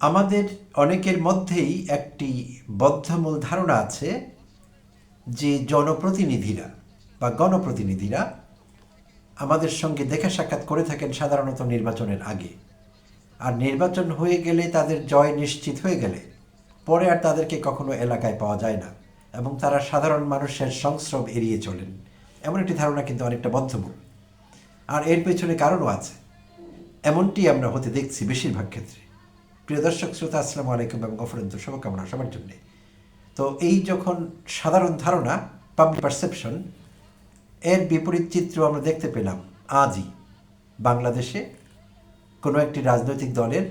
আমাদের অনেকের মধ্যেই একটি বদ্ধমূল ধারণা আছে যে জনপ্রতিনিধিরা বা গণপ্রতিনিধিরা আমাদের সঙ্গে দেখা সাক্ষাৎ করে থাকেন সাধারণত নির্বাচনের আগে। আর নির্বাচন হয়ে গেলে, তাদের জয় নিশ্চিত হয়ে গেলে, পরে আর তাদেরকে কখনো এলাকায় পাওয়া যায় না এবং তারা সাধারণ মানুষের সংস্রব এড়িয়ে চলেন। এমন একটি ধারণা কিন্তু অনেকটা বদ্ধমূল। আর এর পেছনে কারণও আছে। এমনটি আমরা হতে দেখছি বেশিরভাগ ক্ষেত্রে। প্রিয় দর্শক শ্রোতা, আসসালামু আলাইকুম এবং অফুরন্ত শুভকামনা সবার জন্য। তো এই যখন সাধারণ ধারণা, পাবলিক পারসেপশন, এর বিপরীত চিত্র আমরা দেখতে পেলাম আজই বাংলাদেশে কোনো একটি রাজনৈতিক দলের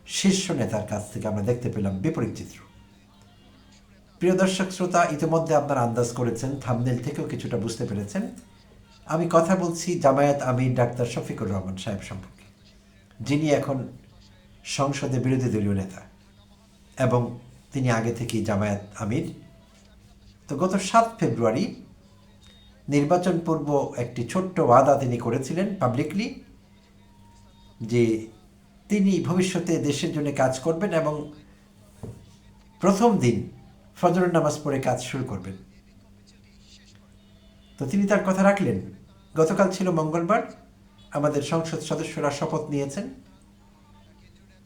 শীর্ষ নেতার কাছ থেকে আমরা দেখতে পেলাম বিপরীত চিত্র। প্রিয় দর্শক শ্রোতা, ইতিমধ্যে আপনারা আন্দাজ করেছেন, থাম্বনেল থেকেও কিছুটা বুঝতে পেরেছেন, আমি কথা বলছি জামায়াত আমির ডাক্তার শফিকুর রহমান সাহেব সম্পর্কে, যিনি এখন সংসদে বিরোধী দলীয় নেতা এবং তিনি আগে থেকেই জামায়াত আমির। তো গত 7 ফেব্রুয়ারি নির্বাচন পূর্ব একটি ছোট্ট ওয়াদা তিনি করেছিলেন পাবলিকলি, যে তিনি ভবিষ্যতে দেশের জন্য কাজ করবেন এবং প্রথম দিন ফজরের নামাজ পড়ে কাজ শুরু করবেন। তো তিনি তার কথা রাখলেন। গতকাল ছিল মঙ্গলবার, আমাদের সংসদ সদস্যরা শপথ নিয়েছেন।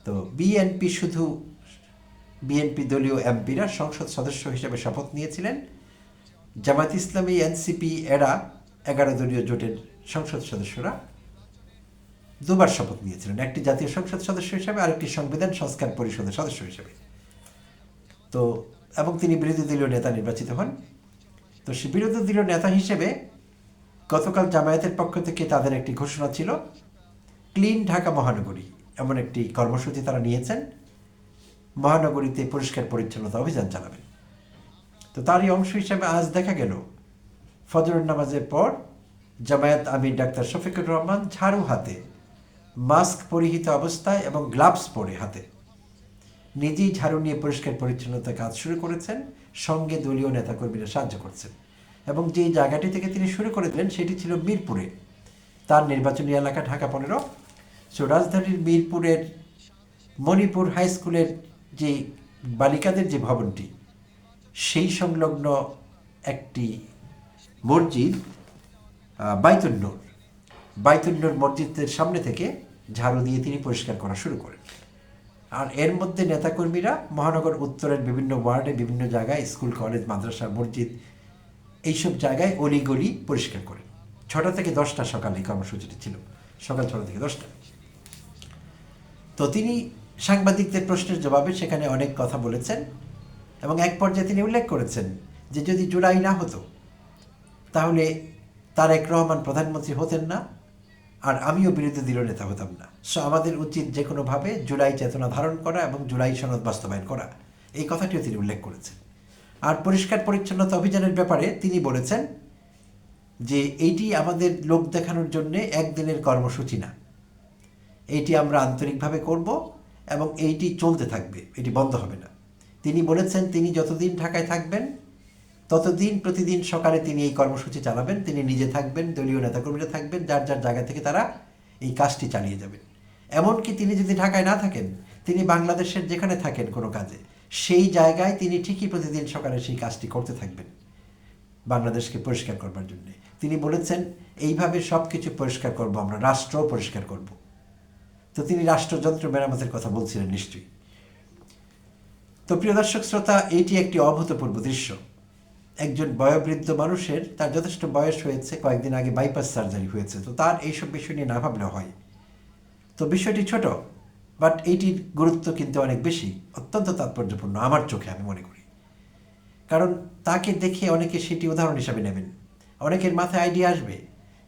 তো বিএনপি দলীয় এমপিরা সংসদ সদস্য হিসেবে শপথ নিয়েছিলেন। জামায়াত ইসলামী, এনসিপি, এরা 11 দলীয় জোটের সংসদ সদস্যরা দুবার শপথ নিয়েছিলেন, একটি জাতীয় সংসদ সদস্য হিসেবে, আরেকটি সংবিধান সংস্কার পরিষদের সদস্য হিসেবে। তো এবং তিনি বিরোধী দলীয় নেতা নির্বাচিত হন। তো সে বিরোধী দলীয় নেতা হিসেবে গতকাল জামায়াতের পক্ষ থেকে তাদের একটি ঘোষণা ছিল, ক্লিন ঢাকা মহানগরী এমন একটি কর্মসূচি তারা নিয়েছেন। মহানগরীতে পরিষ্কার পরিচ্ছন্নতা অভিযান চালাবেন। তো তারই অংশ হিসেবে আজ দেখা গেল ফজরের নামাজের পর জামায়াত আমির ডাক্তার শফিকুর রহমান ঝাড়ু হাতে, মাস্ক পরিহিত অবস্থায় এবং গ্লাভস পরে হাতে নিজেই ঝাড়ু নিয়ে পরিষ্কার পরিচ্ছন্নতা কাজ শুরু করেছেন। সঙ্গে দলীয় নেতাকর্মীরা সাহায্য করছেন এবং যেই জায়গাটি থেকে তিনি শুরু করে দিলেন সেটি ছিল মিরপুরে, তার নির্বাচনী এলাকা ঢাকা 15। সো রাজধানীর মিরপুরের মণিপুর হাই স্কুলের যে বালিকাদের যে ভবনটি, সেই সংলগ্ন একটি মসজিদ, বাইতুন্নুর মসজিদের সামনে থেকে ঝাড়ু দিয়ে তিনি পরিষ্কার করা শুরু করেন। আর এর মধ্যে নেতাকর্মীরা মহানগর উত্তরের বিভিন্ন ওয়ার্ডে, বিভিন্ন জায়গায়, স্কুল, কলেজ, মাদ্রাসা, মসজিদ, এইসব জায়গায় অলিগলি পরিষ্কার করেন। 6টা থেকে 10টা সকালে এই কর্মসূচিটি ছিল, সকাল 6টা থেকে 10টা। তো তিনি সাংবাদিকদের প্রশ্নের জবাবে সেখানে অনেক কথা বলেছেন এবং এক পর্যায়ে তিনি উল্লেখ করেছেন যে যদি জুলাই না হতো তাহলে তারেক রহমান প্রধানমন্ত্রী হতেন না, আর আমিও বিরোধী দলীয় নেতা হতাম না। সো আমাদের উচিত যে কোনোভাবে জুলাই চেতনা ধারণ করা এবং জুলাই সনদ বাস্তবায়ন করা, এই কথাটিও তিনি উল্লেখ করেছেন। আর পরিষ্কার পরিচ্ছন্নতা অভিযানের ব্যাপারে তিনি বলেছেন যে এইটি আমাদের লোক দেখানোর জন্যে একদিনের কর্মসূচি না, এইটি আমরা আন্তরিকভাবে করব এবং এইটি চলতে থাকবে, এটি বন্ধ হবে না। তিনি বলেছেন তিনি যতদিন ঢাকায় থাকবেন ততদিন প্রতিদিন সকালে তিনি এই কর্মসূচি চালাবেন। তিনি নিজে থাকবেন, দলীয় নেতাকর্মীরা থাকবেন, যার যার জায়গা থেকে তারা এই কাজটি চালিয়ে যাবেন। এমনকি তিনি যদি ঢাকায় না থাকেন, তিনি বাংলাদেশের যেখানে থাকেন কোনো কাজে, সেই জায়গায় তিনি ঠিকই প্রতিদিন সকালে সেই কাজটি করতে থাকবেন বাংলাদেশকে পরিষ্কার করবার জন্য। তিনি বলেছেন এইভাবে সব কিছু পরিষ্কার করব, আমরা রাষ্ট্রও পরিষ্কার করব। তো তিনি রাষ্ট্রযন্ত্র মেরামতের কথা বলছিলেন নিশ্চয়ই। তো প্রিয় দর্শক শ্রোতা, এইটি একটি অভূতপূর্ব দৃশ্য। একজন বয়োবৃদ্ধ মানুষের, তার যথেষ্ট বয়স হয়েছে, কয়েকদিন আগে বাইপাস সার্জারি হয়েছে, তো তার এইসব বিষয় নিয়ে না ভাবলেও হয়। তো বিষয়টি ছোট, বাট এইটির গুরুত্ব কিন্তু অনেক বেশি, অত্যন্ত তাৎপর্যপূর্ণ আমার চোখে, আমি মনে করি। কারণ তাকে দেখে অনেকে সেটি উদাহরণ হিসাবে নেবেন। অনেকের মাথায় আইডিয়া আসবে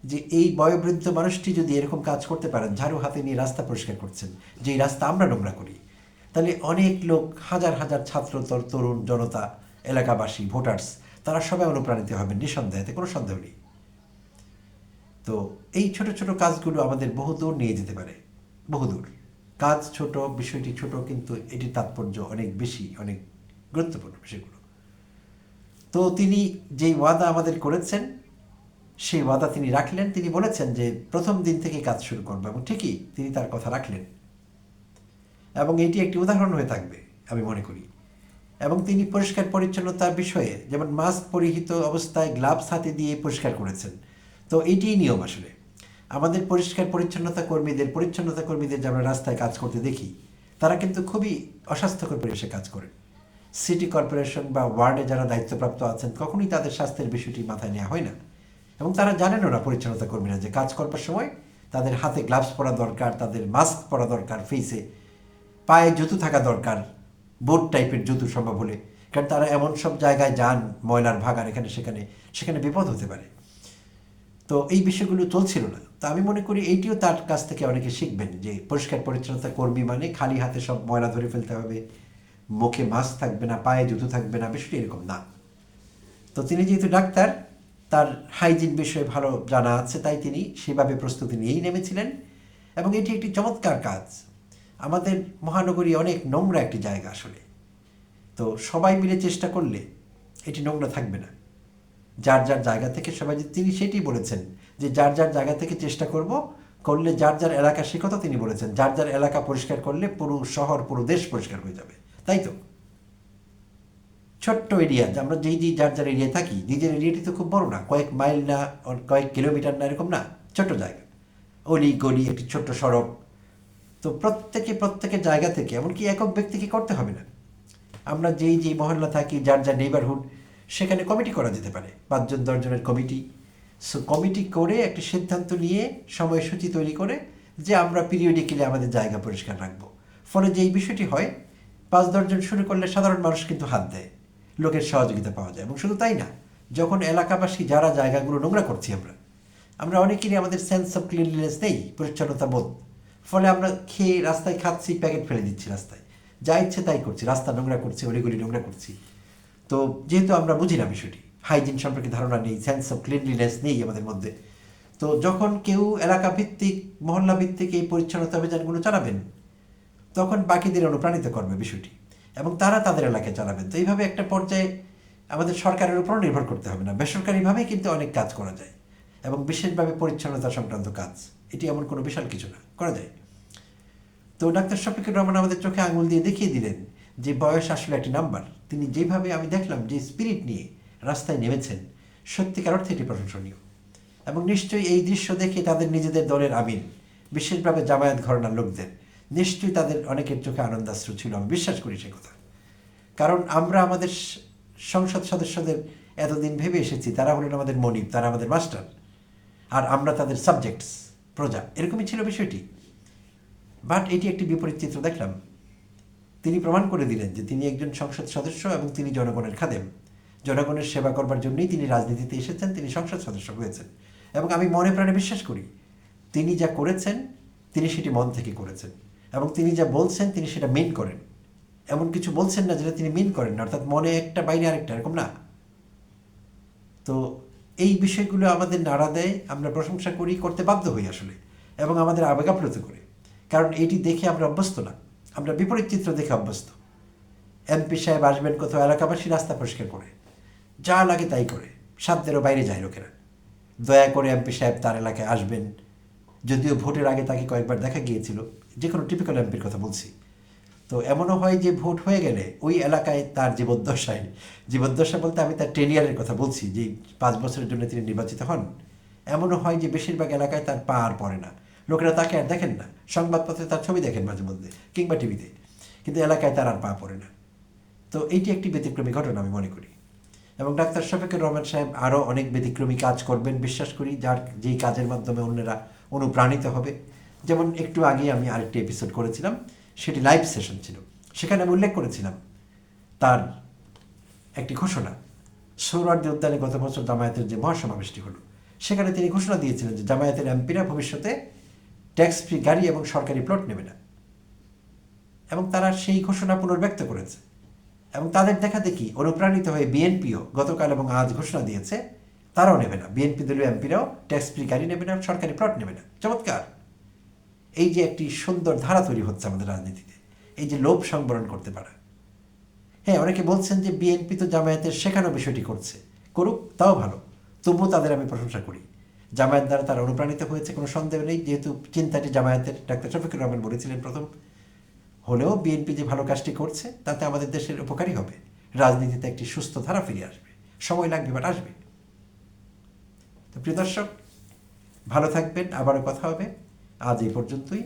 যে এই বয়োবৃদ্ধ মানুষটি যদি এরকম কাজ করতে পারেন, ঝাড়ু হাতে নিয়ে রাস্তা পরিষ্কার করছেন, যেই রাস্তা আমরা নোংরা করি, তাহলে অনেক লোক, হাজার হাজার ছাত্র, তরুণ জনতা, এলাকাবাসী, ভোটার্স, তারা সবাই অনুপ্রাণিত হবেন নিঃসন্দেহে, এতে কোনো সন্দেহ নেই। তো এই ছোট ছোট কাজগুলো আমাদের বহুদূর নিয়ে যেতে পারে, বহুদূর। কাজ ছোট, বিষয়টি ছোট, কিন্তু এটির তাৎপর্য অনেক বেশি, অনেক গুরুত্বপূর্ণ বিষয়গুলো। তো তিনি যেই ওয়াদা আমাদের করেছেন সেই ওয়াদা তিনি রাখলেন। তিনি বলেছেন যে প্রথম দিন থেকে কাজ শুরু করবো এবং ঠিকই তিনি তার কথা রাখলেন। এবং এটি একটি উদাহরণ হয়ে থাকবে আমি মনে করি। এবং তিনি পরিষ্কার পরিচ্ছন্নতার বিষয়ে যেমন মাস্ক পরিহিত অবস্থায় গ্লাভস হাতে দিয়ে পরিষ্কার করেছেন। তো এটিই নিয়ম আসলে। আমাদের পরিচ্ছন্নতা কর্মীদের যে আমরা রাস্তায় কাজ করতে দেখি, তারা কিন্তু খুবই অস্বাস্থ্যকর পরিবেশে কাজ করেন। সিটি কর্পোরেশন বা ওয়ার্ডে যারা দায়িত্বপ্রাপ্ত আছেন কখনোই তাদের স্বাস্থ্যের বিষয়টি মাথায় নেওয়া হয় না, এবং তারা জানেনও না পরিচ্ছন্নতা কর্মীরা যে কাজ করবার সময় তাদের হাতে গ্লাভস পরা দরকার, তাদের মাস্ক পরা দরকার, ফেসে পায়ে জুতো থাকা দরকার, বোট টাইপের জুতো সম্ভব হলে, কারণ তারা এমন সব জায়গায় যান ময়লার ভাগার এখানে সেখানে বিপদ হতে পারে। তো এই বিষয়গুলো চলছিল না। তো আমি মনে করি এইটিও তার কাছ থেকে অনেকে শিখবেন যে পরিষ্কার পরিচ্ছন্নতা কর্মী মানে খালি হাতে সব ময়লা ধরে ফেলতে হবে, মুখে মাস্ক থাকবে না, পায়ে জুতো থাকবে না, বিষয়টি এরকম না। তো তিনি যেহেতু ডাক্তার, তার হাইজিন বিষয়ে ভালো জানা আছে, তাই তিনি সেভাবে প্রস্তুতি নিয়েই নেমেছিলেন। এবং এটি একটি চমৎকার কাজ। আমাদের মহানগরী অনেক নোংরা একটি জায়গা আসলে। তো সবাই মিলে চেষ্টা করলে এটি নোংরা থাকবে না। যার যার জায়গা থেকে সবাই, তিনি সেটি বলেছেন যে যার যার জায়গা থেকে চেষ্টা করলে যার যার এলাকা, সে কথা তিনি বলেছেন, যার যার এলাকা পরিষ্কার করলে পুরো শহর পুরো দেশ পরিষ্কার হয়ে যাবে। তাই তো ছোট্ট এরিয়া, আমরা যেই যার যার এরিয়ায় থাকি, নিজের এরিয়াটি তো খুব বড় না, কয়েক মাইল না, কয়েক কিলোমিটার না, এরকম না, ছোট্ট জায়গা, অলি গলি, একটি ছোট্ট সড়ক। তো প্রত্যেকের জায়গা থেকে, এমনকি একক ব্যক্তিকে করতে হবে না, আমরা যেই মহল্লা থাকি, যার যার নেইবারহুড, সেখানে কমিটি করা যেতে পারে, 5 জন 10 জনের কমিটি। সো কমিটি করে একটি সিদ্ধান্ত নিয়ে সময়সূচি তৈরি করে যে আমরা পিরিয়ডিক্যালি আমাদের জায়গা পরিষ্কার রাখবো। ফলে যে এই বিষয়টি হয়, 5-10 জন শুরু করলে সাধারণ মানুষ কিন্তু হাত দেয়, লোকের সহযোগিতা পাওয়া যায়। এবং শুধু তাই না, যখন এলাকাবাসী যারা জায়গাগুলো নোংরা করছি, আমরা অনেকেরই আমাদের সেন্স অফ ক্লিনলিনেস নেই, পরিচ্ছন্নতা বোধ। ফলে আমরা খেয়ে রাস্তায় খাচ্ছি, প্যাকেট ফেলে দিচ্ছি রাস্তায়, যা ইচ্ছে তাই করছি, রাস্তা নোংরা করছি, অলিগলি নোংরা করছি। তো যেহেতু আমরা বুঝি না বিষয়টি, হাইজিন সম্পর্কে ধারণা নেই, সেন্স অফ ক্লিনলিনেস নেই আমাদের মধ্যে, তো যখন কেউ এলাকা ভিত্তিক, মহল্লা ভিত্তিক এই পরিচ্ছন্নতা অভিযানগুলো চালাবেন, তখন বাকিদের অনুপ্রাণিত করবে বিষয়টি, এবং তারা তাদের এলাকায় চালাবেন। তো এইভাবে একটা পর্যায়ে আমাদের সরকারের উপরও নির্ভর করতে হবে না, বেসরকারিভাবেই কিন্তু অনেক কাজ করা যায়, এবং বিশেষভাবে পরিচ্ছন্নতা সংক্রান্ত কাজ, এটি এমন কোনো বিশাল কিছু না, করা যায়। তো ডাক্তার শফিকুর রহমান আমাদের চোখে আঙুল দিয়ে দেখিয়ে দিলেন যে বয়স আসলে একটি নাম্বার। তিনি যেভাবে আমি দেখলাম যে স্পিরিট নিয়ে রাস্তায় নেমেছেন, সত্যিকার অর্থে এটি প্রশংসনীয়। এবং নিশ্চয়ই এই দৃশ্য দেখে তাদের নিজেদের দলের আমিন, বিশেষভাবে জামায়াত ঘরানার লোকদের, নিশ্চয়ই তাদের অনেকের চোখে আনন্দাশ্রু ছিল, আমি বিশ্বাস করি সে কথা। কারণ আমরা আমাদের সংসদ সদস্যদের এতদিন ভেবে এসেছি তারা হলেন আমাদের মনিব, তারা আমাদের মাস্টার, আর আমরা তাদের সাবজেক্টস, প্রজা, এরকমই ছিল বিষয়টি। বাট এটি একটি বিপরীত চিত্র দেখলাম। তিনি প্রমাণ করে দিলেন যে তিনি একজন সংসদ সদস্য এবং তিনি জনগণের খাদেম। জনগণের সেবা করবার জন্যই তিনি রাজনীতিতে এসেছেন, তিনি সংসদ সদস্য হয়েছেন। এবং আমি মনে প্রাণে বিশ্বাস করি তিনি যা করেছেন, তিনি সেটি মন থেকে করেছেন, এবং তিনি যা বলছেন তিনি সেটা মিন করেন। এমন কিছু বলছেন না যেটা তিনি মিন করেন না, অর্থাৎ মনে একটা বাইরে আরেকটা, এরকম না। তো এই বিষয়গুলো আমাদের নাড়া দেয়, আমরা প্রশংসা করি, করতে বাধ্য হই আসলে, এবং আমাদের আবেগ আপ্লুত করে। কারণ এইটি দেখে আমরা অভ্যস্ত না, আমরা বিপরীত চিত্র দেখে অভ্যস্ত। এমপি সাহেব আসবেন কোথাও, এলাকাবাসী রাস্তা পরিষ্কার করে, যা লাগে তাই করে, সাধ্যেরও বাইরে যায় লোকেরা। দয়া করে এমপি সাহেব তার এলাকায় আসবেন, যদিও ভোটের আগে তাকে কয়েকবার দেখা গিয়েছিল, যে কোনো টিপিক্যাল এমপির কথা বলছি। তো এমনও হয় যে ভোট হয়ে গেলে ওই এলাকায় তার জীবদ্দশা বলতে আমি তার টেনিয়ারের কথা বলছি, যে 5 বছরের জন্য তিনি নির্বাচিত হন। এমনও হয় যে বেশিরভাগ এলাকায় তার পা আর পড়ে না, লোকেরা তাকে আর দেখেন না, সংবাদপত্রে তার ছবি দেখেন মাঝে মধ্যে কিংবা টিভিতে, কিন্তু এলাকায় তার আর পা পড়ে না। তো এইটি একটি ব্যতিক্রমী ঘটনা আমি মনে করি। এবং ডাক্তার শফিকুর রহমান সাহেব আরও অনেক ব্যতিক্রমী কাজ করবেন বিশ্বাস করি, যেই কাজের মাধ্যমে অন্যরা অনুপ্রাণিত হবে। যেমন একটু আগে আমি আরেকটি এপিসোড করেছিলাম, সেটি লাইভ সেশন ছিল, সেখানে আমি উল্লেখ করেছিলাম তার একটি ঘোষণা। সোহরাওয়ার্দী উদ্যানে গত বছর জামায়াতের যে মহাসমাবেশটি হলো, সেখানে তিনি ঘোষণা দিয়েছিলেন যে জামায়াতের এমপিরা ভবিষ্যতে ট্যাক্স ফ্রি গাড়ি এবং সরকারি প্লট নেবে না, এবং তারা সেই ঘোষণা পুনর্ব্যক্ত করেছে। এবং তাদের দেখা দেখি অনুপ্রাণিত হয়ে বিএনপিও গতকাল এবং আজ ঘোষণা দিয়েছে তারাও নেবে না, বিএনপি দলীয় এমপিরাও ট্যাক্স ফ্রি গাড়ি নেবে না, সরকারি প্লট নেবে না। চমৎকার! এই যে একটি সুন্দর ধারা তৈরি হচ্ছে আমাদের রাজনীতিতে, এই যে লোভ সংবরণ করতে পারা। হ্যাঁ, অনেকে বলছেন যে বিএনপি তো জামায়াতের শেখানো বিষয়টি করছে, করুক, তাও ভালো, তবুও তাদের আমি প্রশংসা করি। জামায়াত দ্বারা তারা অনুপ্রাণিত হয়েছে, কোনো সন্দেহ নেই, যেহেতু চিন্তাটি জামায়াতের। ডাক্তার শফিকুর রহমান বলেছিলেন প্রথম, হলেও বিএনপি যে ভালো কাজটি করছে তাতে আমাদের দেশের উপকারী হবে, রাজনীতিতে একটি সুস্থ ধারা ফিরে আসবে, সময় লাগবে বাট আসবে। তো প্রিয় দর্শক, ভালো থাকবেন, আবারও কথা হবে, আজ এই পর্যন্তই।